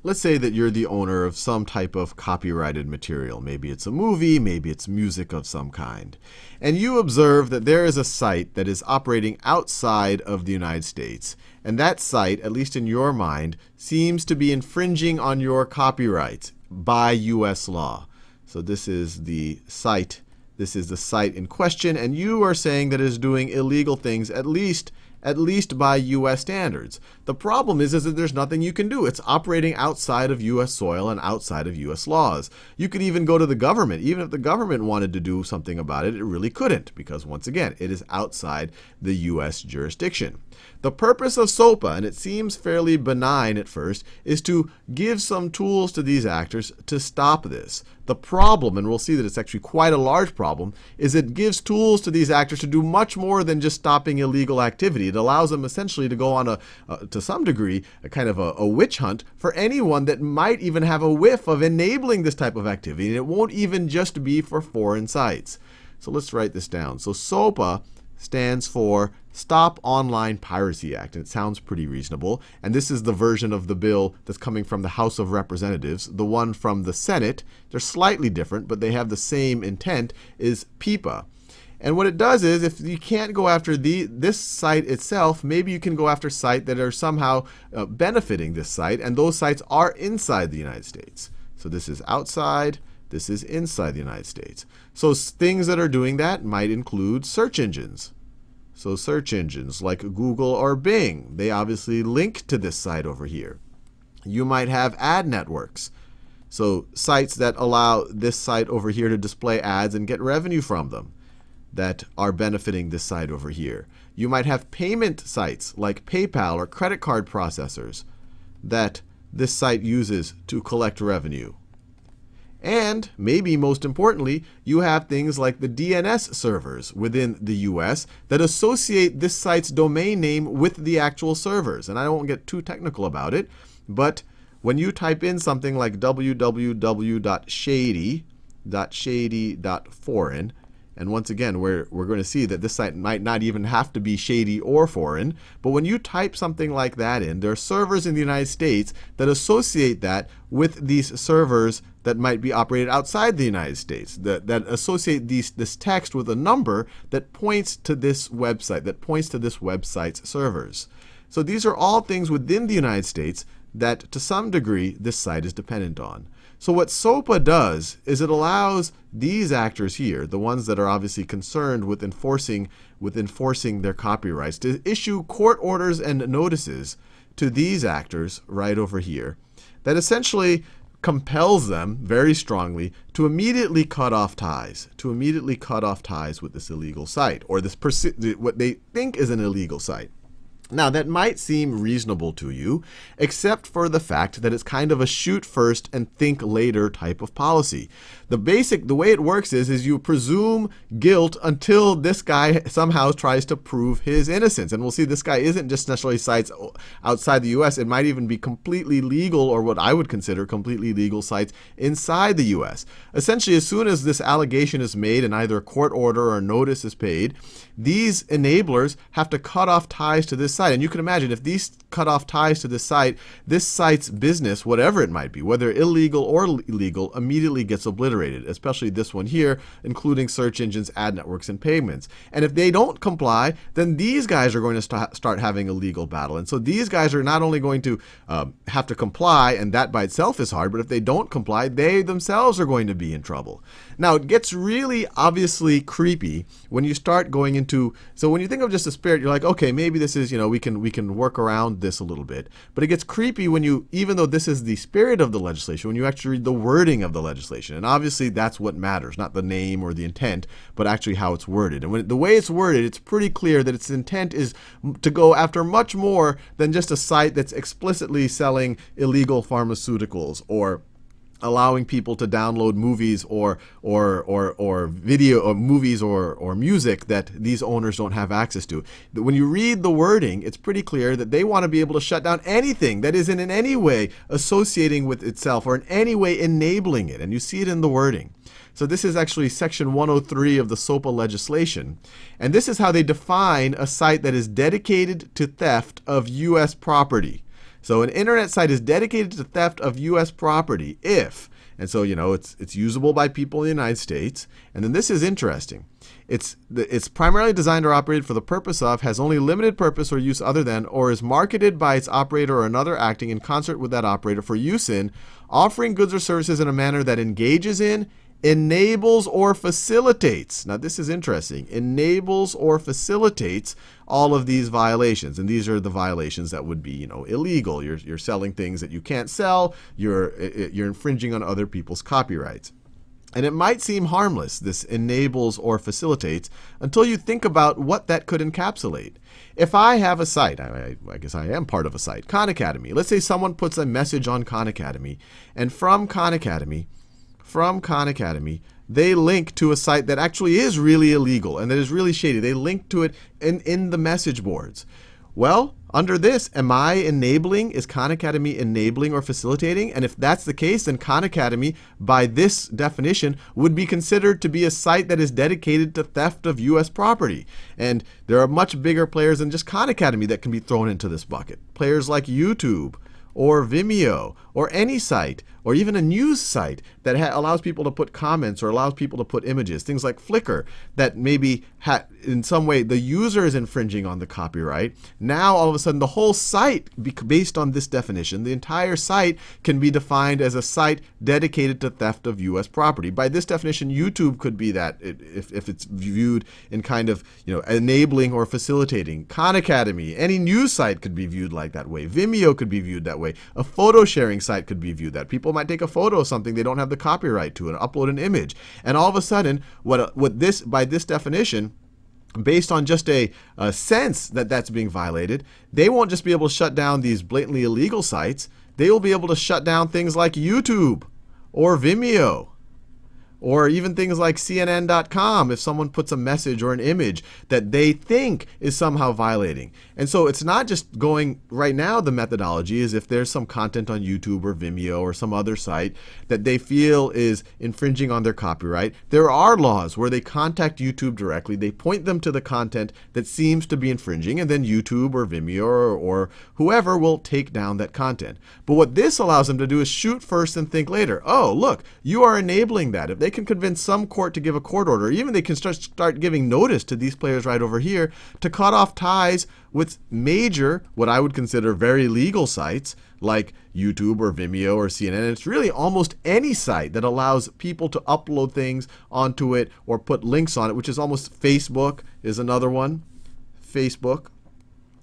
let's say that you're the owner of some type of copyrighted material. Maybe it's a movie, maybe it's music of some kind. And you observe that there is a site that is operating outside of the United States. And that site, at least in your mind, seems to be infringing on your copyright by US law. So this is the site. This is the site in question, and you are saying that it is doing illegal things, at least by US standards. The problem is that there's nothing you can do. It's operating outside of US soil and outside of US laws. You could even go to the government. Even if the government wanted to do something about it, it really couldn't, because once again, it is outside the US jurisdiction. The purpose of SOPA, and it seems fairly benign at first, is to give some tools to these actors to stop this. The problem, and we'll see that it's actually quite a large problem, is it gives tools to these actors to do much more than just stopping illegal activity. It allows them essentially to go on to some degree, a kind of a witch hunt for anyone that might even have a whiff of enabling this type of activity. And it won't even just be for foreign sites. So let's write this down. So SOPA stands for Stop Online Piracy Act. And it sounds pretty reasonable. And this is the version of the bill that's coming from the House of Representatives. The one from the Senate, they're slightly different, but they have the same intent, is PIPA. And what it does is, if you can't go after this site itself, maybe you can go after sites that are somehow benefiting this site. And those sites are inside the United States. So this is outside. This is inside the United States. So things that are doing that might include search engines. So search engines like Google or Bing, they obviously link to this site over here. You might have ad networks. So sites that allow this site over here to display ads and get revenue from them that are benefiting this site over here. You might have payment sites like PayPal or credit card processors that this site uses to collect revenue. And maybe most importantly, you have things like the DNS servers within the US that associate this site's domain name with the actual servers. And I won't get too technical about it, but when you type in something like www.shady.foreign, and once again, we're going to see that this site might not even have to be shady or foreign. But when you type something like that in, there are servers in the United States that associate that with these servers that might be operated outside the United States, that associate this text with a number that points to this website, that points to this website's servers. So these are all things within the United States that, to some degree, this site is dependent on. So what SOPA does is it allows these actors here, the ones that are obviously concerned with enforcing their copyrights, to issue court orders and notices to these actors right over here that essentially compels them very strongly to immediately cut off ties, with this illegal site, or what they think is an illegal site. Now, that might seem reasonable to you, except for the fact that it's kind of a shoot first and think later type of policy. The way it works is you presume guilt until this guy somehow tries to prove his innocence. And we'll see this guy isn't just necessarily sites outside the US. It might even be completely legal, or what I would consider completely legal sites inside the US. Essentially, as soon as this allegation is made and either a court order or a notice is paid, these enablers have to cut off ties to this site. And you can imagine if these cut off ties to this site's business, whatever it might be, whether illegal or legal, immediately gets obliterated, especially this one here, including search engines, ad networks, and payments. And if they don't comply, then these guys are going to start having a legal battle. And so these guys are not only going to have to comply, and that by itself is hard, but if they don't comply, they themselves are going to be in trouble. Now, it gets really obviously creepy when you start going into, so when you think of just a spirit, you're like, okay, maybe this is, we can work around this a little bit. But it gets creepy when you, even though this is the spirit of the legislation, when you actually read the wording of the legislation. And obviously that's what matters, not the name or the intent, but actually how it's worded. And the way it's worded, it's pretty clear that its intent is to go after much more than just a site that's explicitly selling illegal pharmaceuticals or allowing people to download movies or video or movies or music that these owners don't have access to. When you read the wording, it's pretty clear that they want to be able to shut down anything that isn't in any way associating with itself or in any way enabling it. And you see it in the wording. So this is actually section 103 of the SOPA legislation. And this is how they define a site that is dedicated to theft of US property. So an internet site is dedicated to theft of U.S. property if, and so, it's usable by people in the United States. And then this is interesting. It's primarily designed or operated for the purpose of, has only limited purpose or use other than, or is marketed by its operator or another acting in concert with that operator for use in, offering goods or services in a manner that engages in, enables or facilitates. Now this is interesting. Enables or facilitates all of these violations, and these are the violations that would be, illegal. You're selling things that you can't sell. You're infringing on other people's copyrights. And it might seem harmless, this enables or facilitates, until you think about what that could encapsulate. If I have a site, I guess I am part of a site, Khan Academy. Let's say someone puts a message on Khan Academy, and from Khan Academy, they link to a site that actually is really illegal and that is really shady. They link to it in the message boards. Well, under this, am I enabling? Is Khan Academy enabling or facilitating? And if that's the case, then Khan Academy, by this definition, would be considered to be a site that is dedicated to theft of U.S. property. And there are much bigger players than just Khan Academy that can be thrown into this bucket. Players like YouTube or Vimeo or any site, or even a news site that allows people to put comments or allows people to put images, things like Flickr, that maybe in some way the user is infringing on the copyright. Now all of a sudden the whole site, based on this definition, the entire site can be defined as a site dedicated to theft of U.S. property. By this definition, YouTube could be that if it's viewed in kind of enabling or facilitating. Khan Academy, any news site could be viewed like that way. Vimeo could be viewed that way. A photo sharing site could be viewed that. People might take a photo of something they don't have the copyright to and upload an image. And all of a sudden, by this definition, based on just a sense that that's being violated, they won't just be able to shut down these blatantly illegal sites. They will be able to shut down things like YouTube or Vimeo, or even things like CNN.com if someone puts a message or an image that they think is somehow violating. And so it's not just going, right now the methodology is if there's some content on YouTube or Vimeo or some other site that they feel is infringing on their copyright, there are laws where they contact YouTube directly, they point them to the content that seems to be infringing, and then YouTube or Vimeo or whoever will take down that content. But what this allows them to do is shoot first and think later. Oh, look, you are enabling that. If they can convince some court to give a court order, even they can start giving notice to these players right over here to cut off ties with major, what I would consider very legal sites like YouTube or Vimeo or CNN. And it's really almost any site that allows people to upload things onto it or put links on it, which is almost Facebook is another one. Facebook.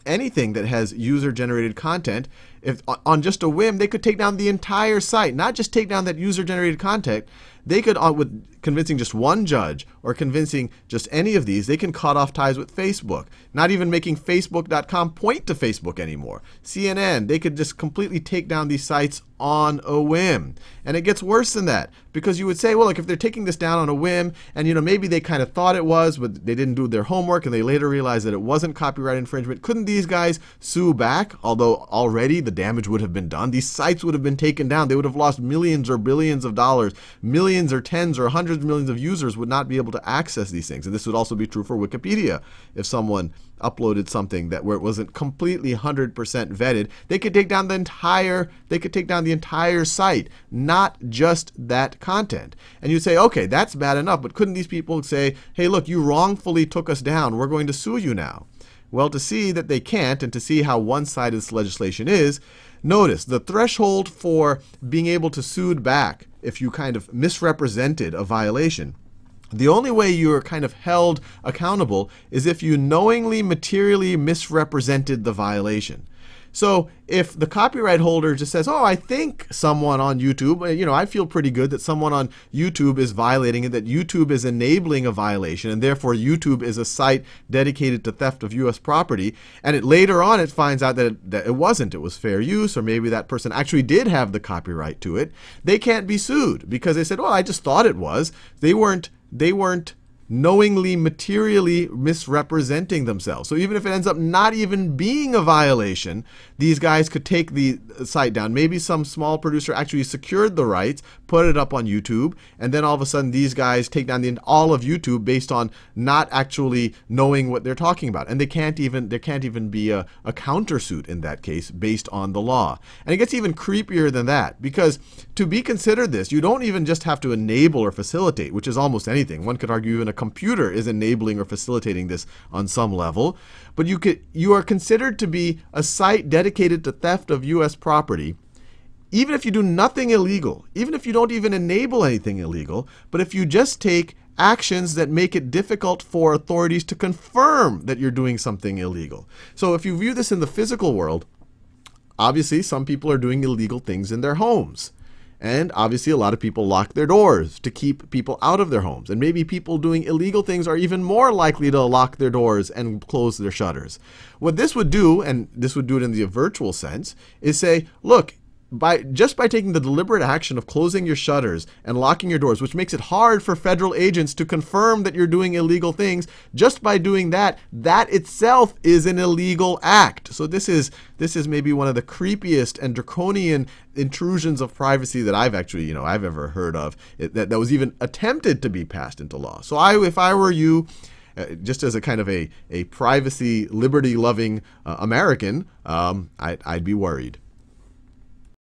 Anything that has user-generated content, if on just a whim, they could take down the entire site, not just take down that user-generated content. They could, with convincing just one judge or convincing just any of these, they can cut off ties with Facebook, not even making Facebook.com point to Facebook anymore. CNN, they could just completely take down these sites on a whim. And it gets worse than that, because you would say, well, look, if they're taking this down on a whim, and maybe they kind of thought it was, but they didn't do their homework, and they later realized that it wasn't copyright infringement, couldn't these guys sue back? Although already the damage would have been done. These sites would have been taken down. They would have lost millions or billions of dollars. Millions or tens or hundreds of millions of users would not be able to access these things. And this would also be true for Wikipedia. If someone uploaded something where it wasn't completely 100% vetted, they could take down the entire site, not just that content. And you'd say, okay, that's bad enough, but couldn't these people say, hey, look, you wrongfully took us down, we're going to sue you now? Well, to see that they can't and to see how one-sided this legislation is, notice the threshold for being able to sue back if you kind of misrepresented a violation. The only way you are kind of held accountable is if you knowingly, materially misrepresented the violation. So if the copyright holder just says, oh, I think someone on YouTube, I feel pretty good that someone on YouTube is violating it, that YouTube is enabling a violation, and therefore YouTube is a site dedicated to theft of U.S. property, and later on it finds out that it wasn't, it was fair use, or maybe that person actually did have the copyright to it, they can't be sued because they said, well, I just thought it was. They weren't knowingly, materially misrepresenting themselves. So even if it ends up not even being a violation, these guys could take the site down. Maybe some small producer actually secured the rights, put it up on YouTube, and then all of a sudden these guys take down all of YouTube based on not actually knowing what they're talking about. And there can't even be a countersuit in that case based on the law. And it gets even creepier than that, because to be considered this, you don't even just have to enable or facilitate, which is almost anything. One could argue even a computer is enabling or facilitating this on some level. But you are considered to be a site dedicated to theft of U.S. property, even if you do nothing illegal, even if you don't even enable anything illegal, but if you just take actions that make it difficult for authorities to confirm that you're doing something illegal. So if you view this in the physical world, obviously some people are doing illegal things in their homes. And obviously a lot of people lock their doors to keep people out of their homes. And maybe people doing illegal things are even more likely to lock their doors and close their shutters. What this would do, and this would do it in the virtual sense, is say, look, just by taking the deliberate action of closing your shutters and locking your doors, which makes it hard for federal agents to confirm that you're doing illegal things, just by doing that, that itself is an illegal act. So this is maybe one of the creepiest and draconian intrusions of privacy that I've actually, I've ever heard of, that was even attempted to be passed into law. So if I were you, just as a kind of a privacy, liberty-loving American, I'd be worried.